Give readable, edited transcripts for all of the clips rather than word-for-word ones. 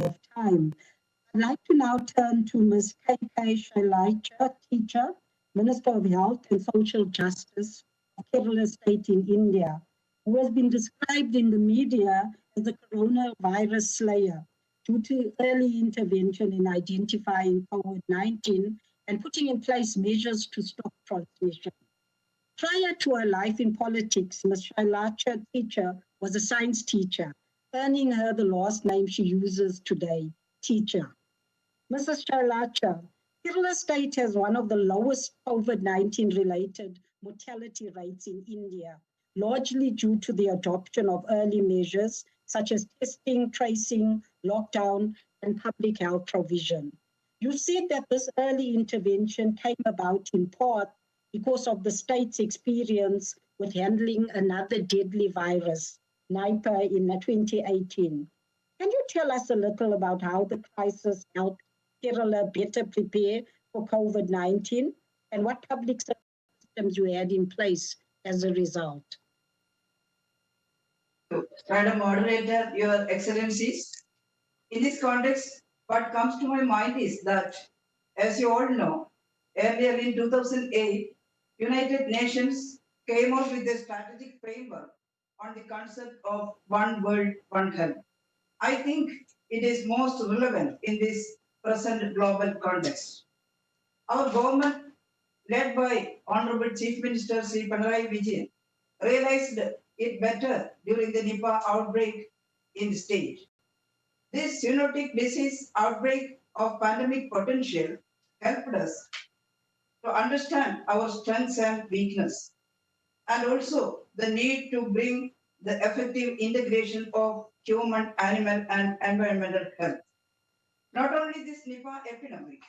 of time. I'd like to now turn to Ms. K.K. Shailacha, teacher, Minister of Health and Social Justice of Kerala State in India, who has been described in the media as the coronavirus slayer due to early intervention in identifying COVID-19 and putting in place measures to stop transmission. Prior to her life in politics, Ms. Shailacha teacher was a science teacher, earning her the last name she uses today, teacher. Mrs. Shailacha, Kerala State has one of the lowest COVID-19 related mortality rates in India, largely due to the adoption of early measures such as testing, tracing, lockdown, and public health provision. You said that this early intervention came about in part because of the state's experience with handling another deadly virus, Nipah, in 2018. Can you tell us a little about how the crisis helped Kerala better prepare for COVID-19 and what public systems you had in place as a result? Madam Moderator, Your Excellencies, in this context, what comes to my mind is that, as you all know, earlier in 2008, United Nations came up with a strategic framework on the concept of one world, one health. I think it is most relevant in this present global context. Our government, led by Honorable Chief Minister Sri Pinarayi Vijayan, realized it better during the Nipah outbreak in the state. This zoonotic disease outbreak of pandemic potential helped us to understand our strengths and weakness, and also the need to bring the effective integration of human, animal, and environmental health. Not only this Nipah epidemic,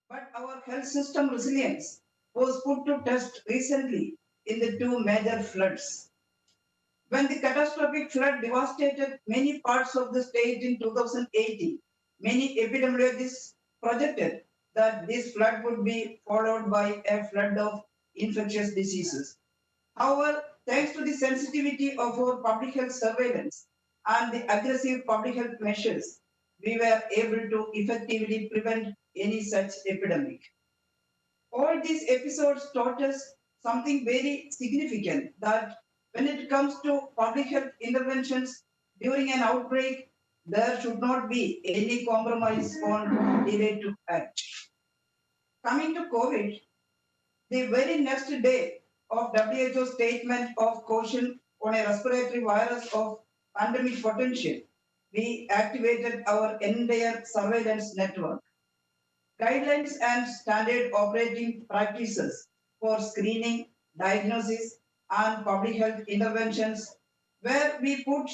but our health system resilience was put to test recently in the two major floods. When the catastrophic flood devastated many parts of the state in 2018, many epidemiologists projected that this flood would be followed by a flood of infectious diseases. However, thanks to the sensitivity of our public health surveillance and the aggressive public health measures, we were able to effectively prevent any such epidemic. All these episodes taught us something very significant, that when it comes to public health interventions during an outbreak, there should not be any compromise on delay to act. Coming to COVID, the very next day of WHO statement of caution on a respiratory virus of pandemic potential, we activated our entire surveillance network. Guidelines and standard operating practices for screening, diagnosis, and public health interventions where we put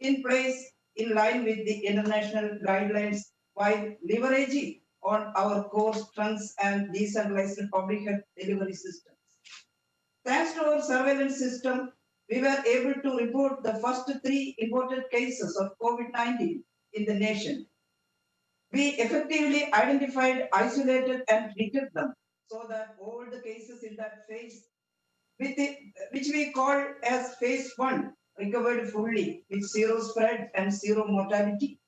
in place in line with the international guidelines while leveraging on our core strengths and decentralized public health delivery systems. Thanks to our surveillance system, we were able to report the first three imported cases of COVID-19 in the nation. We effectively identified, isolated, and treated them so that all the cases in that phase, which we call as phase 1, recovered fully with zero spread and zero mortality.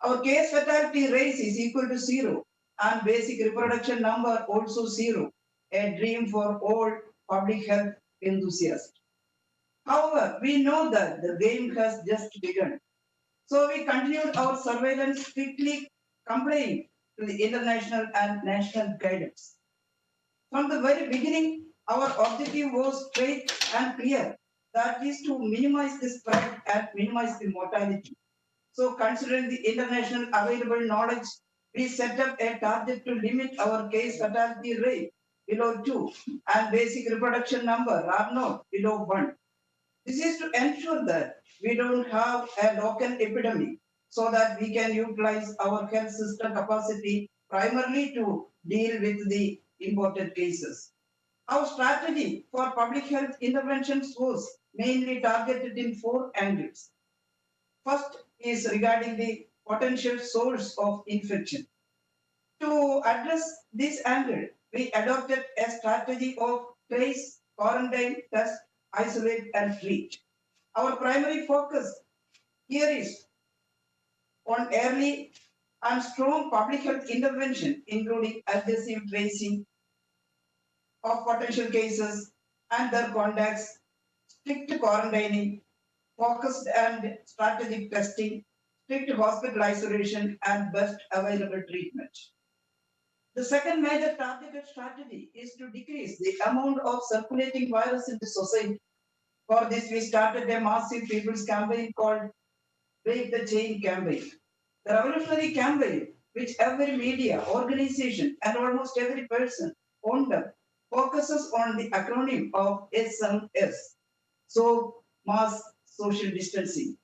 Our case fatality rate is equal to 0 and basic reproduction number also 0, a dream for all public health enthusiasts. However, we know that the game has just begun. So we continued our surveillance, strictly complying to the international and national guidance. From the very beginning, our objective was straight and clear, that is to minimize the spread and minimize the mortality. So considering the international available knowledge, we set up a target to limit our case fatality rate below 2 and basic reproduction number R0 below 1. This is to ensure that we don't have a local epidemic so that we can utilize our health system capacity primarily to deal with the imported cases. Our strategy for public health interventions was mainly targeted in 4 angles. First is regarding the potential source of infection. To address this angle, we adopted a strategy of trace, quarantine, test, isolate, and treat. Our primary focus here is on early and strong public health intervention, including aggressive tracing of potential cases and their contacts, strict quarantining, focused and strategic testing, strict hospital isolation, and best available treatment. The second major targeted strategy is to decrease the amount of circulating virus in the society. For this, we started a massive people's campaign called Break the Chain campaign. The revolutionary campaign, which every media, organization, and almost every person on them focuses on the acronym of SMS. So, mass social distancing.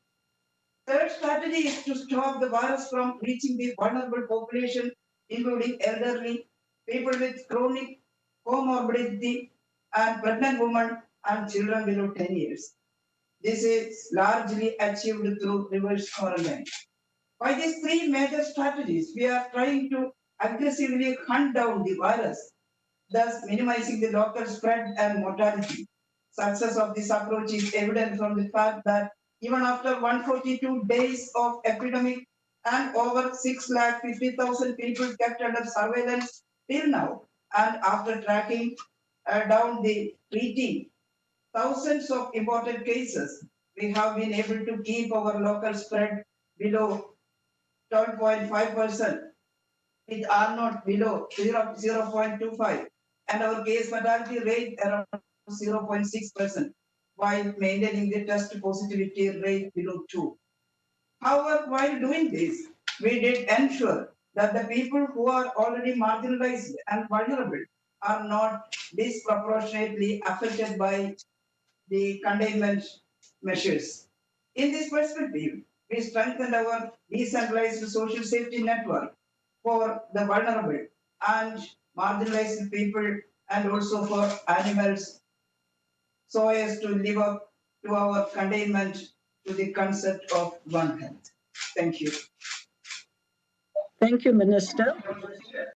Third strategy is to stop the virus from reaching the vulnerable population, including elderly, people with chronic comorbidity, and pregnant women and children below 10 years. This is largely achieved through reverse quarantine. By these three major strategies, we are trying to aggressively hunt down the virus, thus minimizing the local spread and mortality. Success of this approach is evident from the fact that even after 142 days of epidemic and over 650,000 people kept under surveillance till now, and after tracking down the treating thousands of imported cases, we have been able to keep our local spread below 12.5%, with R naught below 0.25, and our case fatality rate around 0.6%, while maintaining the test positivity rate below 2. However, while doing this, we did ensure that the people who are already marginalized and vulnerable are not disproportionately affected by the containment measures. In this perspective, we strengthened our decentralized social safety network for the vulnerable and marginalized people and also for animals so as to live up to our containment to the concept of One Health. Thank you. Thank you, Minister.